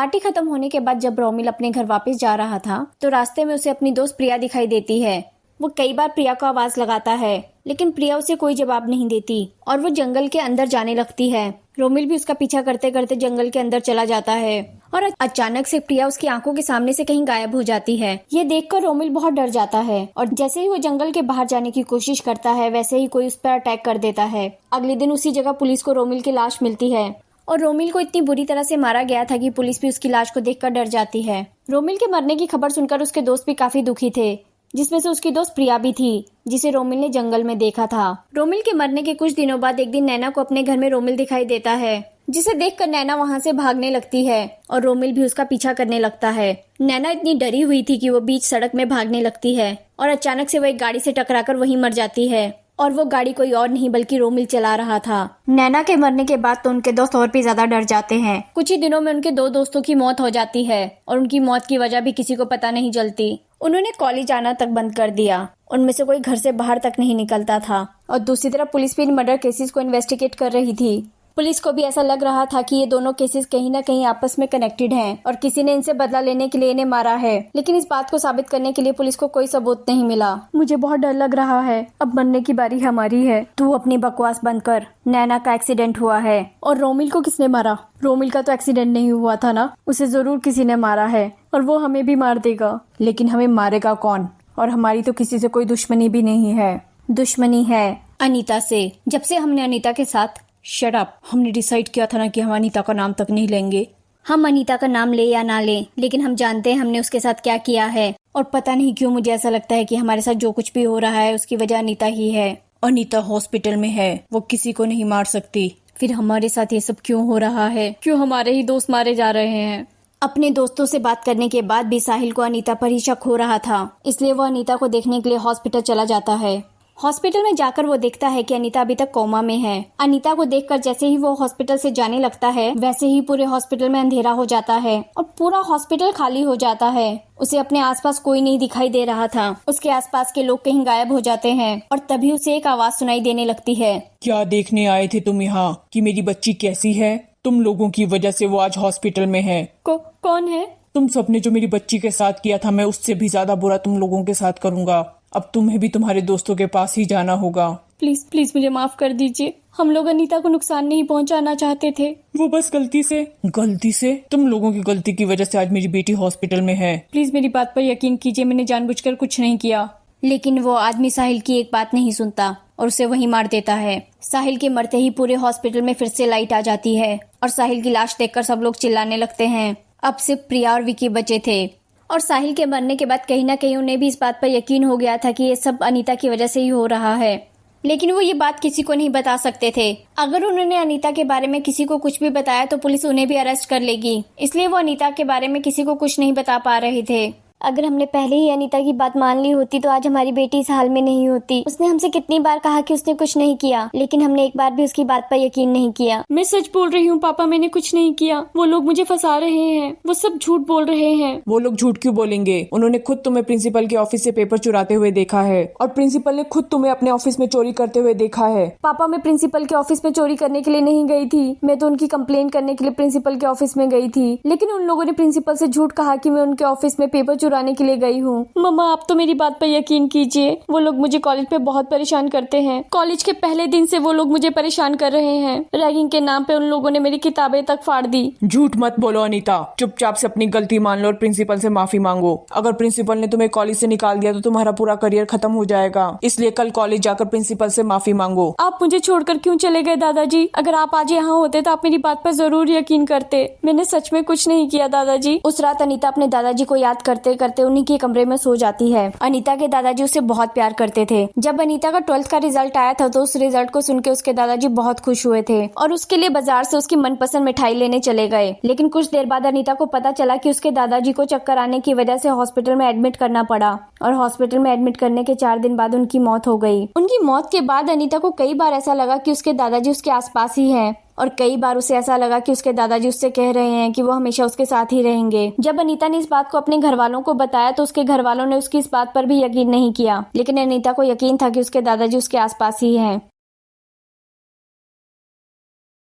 Party खत्म होने के बाद जब रोमिल अपने घर वापस जा रहा था तो रास्ते में उसे अपनी दोस्त प्रिया दिखाई देती है। वो कई बार प्रिया को आवाज लगाता है लेकिन प्रिया उसे कोई जवाब नहीं देती और वो जंगल के अंदर जाने लगती है। रोमिल भी उसका पीछा करते करते जंगल के अंदर चला जाता है और अचानक से प्रिया उसकी आंखों के सामने से कहीं गायब हो जाती है। ये देखकर रोमिल बहुत डर जाता है और जैसे ही वो जंगल के बाहर जाने की कोशिश करता है वैसे ही कोई उस पर अटैक कर देता है। अगले दिन उसी जगह पुलिस को रोमिल की लाश मिलती है और रोमिल को इतनी बुरी तरह से मारा गया था कि पुलिस भी उसकी लाश को देखकर डर जाती है। रोमिल के मरने की खबर सुनकर उसके दोस्त भी काफी दुखी थे, जिसमें से उसकी दोस्त प्रिया भी थी जिसे रोमिल ने जंगल में देखा था। रोमिल के मरने के कुछ दिनों बाद एक दिन नैना को अपने घर में रोमिल दिखाई देता है, जिसे देखकर नैना वहां से भागने लगती है और रोमिल भी उसका पीछा करने लगता है। नैना इतनी डरी हुई थी कि वो बीच सड़क में भागने लगती है और अचानक से वो एक गाड़ी से टकराकर वहीं मर जाती है और वो गाड़ी कोई और नहीं बल्कि रोमिल चला रहा था। नैना के मरने के बाद तो उनके दोस्त और भी ज्यादा डर जाते हैं। कुछ ही दिनों में उनके 2 दोस्तों की मौत हो जाती है और उनकी मौत की वजह भी किसी को पता नहीं चलती। उन्होंने कॉलेज आना तक बंद कर दिया, उनमें से कोई घर से बाहर तक नहीं निकलता था और दूसरी तरफ पुलिस भी इन मर्डर केसेस को इन्वेस्टिगेट कर रही थी। पुलिस को भी ऐसा लग रहा था कि ये दोनों केसेस कहीं ना कहीं आपस में कनेक्टेड हैं और किसी ने इनसे बदला लेने के लिए इन्हें मारा है, लेकिन इस बात को साबित करने के लिए पुलिस को कोई सबूत नहीं मिला। मुझे बहुत डर लग रहा है, अब मरने की बारी हमारी है। तू अपनी बकवास बंद कर। नैना का एक्सीडेंट हुआ है। और रोमिल को किसने मारा? रोमिल का तो एक्सीडेंट नहीं हुआ था ना, उसे जरूर किसी ने मारा है और वो हमें भी मार देगा। लेकिन हमें मारेगा कौन? और हमारी तो किसी से कोई दुश्मनी भी नहीं है। दुश्मनी है अनीता से। जब से हमने अनीता के साथ शट अप, हमने डिसाइड किया था ना कि हम अनीता का नाम तक नहीं लेंगे। हम अनीता का नाम ले या ना ले, लेकिन हम जानते हैं हमने उसके साथ क्या किया है और पता नहीं क्यों मुझे ऐसा लगता है कि हमारे साथ जो कुछ भी हो रहा है उसकी वजह अनीता ही है। अनीता हॉस्पिटल में है, वो किसी को नहीं मार सकती। फिर हमारे साथ ये सब क्यों हो रहा है? क्यों हमारे ही दोस्त मारे जा रहे हैं? अपने दोस्तों से बात करने के बाद भी साहिल को अनीता पर ही शक हो रहा था, इसलिए वो अनीता को देखने के लिए हॉस्पिटल चला जाता है। हॉस्पिटल में जाकर वो देखता है कि अनीता अभी तक कोमा में है। अनीता को देखकर जैसे ही वो हॉस्पिटल से जाने लगता है वैसे ही पूरे हॉस्पिटल में अंधेरा हो जाता है और पूरा हॉस्पिटल खाली हो जाता है। उसे अपने आसपास कोई नहीं दिखाई दे रहा था। उसके आसपास के लोग कहीं गायब हो जाते हैं और तभी उसे एक आवाज सुनाई देने लगती है। क्या देखने आए थे तुम यहाँ कि मेरी बच्ची कैसी है? तुम लोगों की वजह से वो आज हॉस्पिटल में है। कौन है? तुम सबने जो मेरी बच्ची के साथ किया था, मैं उससे भी ज्यादा बुरा तुम लोगों के साथ करूंगा। अब तुम्हें भी तुम्हारे दोस्तों के पास ही जाना होगा। प्लीज प्लीज मुझे माफ कर दीजिए, हम लोग अनीता को नुकसान नहीं पहुंचाना चाहते थे। वो बस गलती से तुम लोगों की गलती की वजह से आज मेरी बेटी हॉस्पिटल में है। प्लीज मेरी बात पर यकीन कीजिए, मैंने जानबूझकर कुछ नहीं किया। लेकिन वो आदमी साहिल की एक बात नहीं सुनता और उसे वहीं मार देता है। साहिल के मरते ही पूरे हॉस्पिटल में फिर से लाइट आ जाती है और साहिल की लाश देखकर सब लोग चिल्लाने लगते हैं। अब सिर्फ प्रिया और विकी बचे थे और साहिल के मरने के बाद कहीं ना कहीं उन्हें भी इस बात पर यकीन हो गया था कि ये सब अनीता की वजह से ही हो रहा है, लेकिन वो ये बात किसी को नहीं बता सकते थे। अगर उन्होंने अनीता के बारे में किसी को कुछ भी बताया तो पुलिस उन्हें भी अरेस्ट कर लेगी, इसलिए वो अनीता के बारे में किसी को कुछ नहीं बता पा रहे थे। अगर हमने पहले ही अनीता की बात मान ली होती तो आज हमारी बेटी इस हाल में नहीं होती। उसने हमसे कितनी बार कहा कि उसने कुछ नहीं किया, लेकिन हमने एक बार भी उसकी बात पर यकीन नहीं किया। मैं सच बोल रही हूँ पापा, मैंने कुछ नहीं किया। वो लोग मुझे फंसा रहे हैं, वो सब झूठ बोल रहे हैं। वो लोग झूठ क्यों बोलेंगे? उन्होंने खुद तुम्हें प्रिंसिपल के ऑफिस से पेपर चुराते हुए देखा है और प्रिंसिपल ने खुद तुम्हें अपने ऑफिस में चोरी करते हुए देखा है। पापा, मैं प्रिंसिपल के ऑफिस में चोरी करने के लिए नहीं गई थी, मैं तो उनकी कंप्लेन करने के लिए प्रिंसिपल के ऑफिस में गई थी। लेकिन उन लोगों ने प्रिंसिपल से झूठ कहा कि मैं उनके ऑफिस में पेपर चुराने के लिए गई हूँ। मम्मा, आप तो मेरी बात पर यकीन कीजिए, वो लोग मुझे कॉलेज पे बहुत परेशान करते हैं। कॉलेज के पहले दिन से वो लोग मुझे परेशान कर रहे हैं। रैगिंग के नाम पे उन लोगों ने मेरी किताबें तक फाड़ दी। झूठ मत बोलो अनीता, चुपचाप से अपनी गलती मान लो और प्रिंसिपल से माफी मांगो। अगर प्रिंसिपल ने तुम्हें कॉलेज से निकाल दिया तो तुम्हारा पूरा करियर खत्म हो जाएगा, इसलिए कल कॉलेज जाकर प्रिंसिपल से माफी मांगो। आप मुझे छोड़कर क्यों चले गए दादाजी? अगर आप आज यहाँ होते तो आप मेरी बात पर जरूर यकीन करते। मैंने सच में कुछ नहीं किया दादाजी। उस रात अनीता अपने दादाजी को याद करते करते उन्हीं के कमरे में सो जाती है। अनीता के दादाजी उसे बहुत प्यार करते थे। जब अनीता का 12th का रिजल्ट आया था तो उस रिजल्ट को सुनकर उसके दादाजी बहुत खुश हुए थे और उसके लिए बाजार से उसकी मनपसंद मिठाई लेने चले गए। लेकिन कुछ देर बाद अनीता को पता चला कि उसके दादाजी को चक्कर आने की वजह से हॉस्पिटल में एडमिट करना पड़ा और हॉस्पिटल में एडमिट करने के 4 दिन बाद उनकी मौत हो गई। उनकी मौत के बाद अनीता को कई बार ऐसा लगा कि उसके दादाजी उसके आसपास ही हैं और कई बार उसे ऐसा लगा कि उसके दादाजी उससे कह रहे हैं कि वो हमेशा उसके साथ ही रहेंगे। जब अनीता ने इस बात को अपने घर वालों को बताया तो उसके घर वालों ने उसकी इस बात पर भी यकीन नहीं किया, लेकिन अनीता को यकीन था कि उसके दादाजी उसके आसपास ही हैं।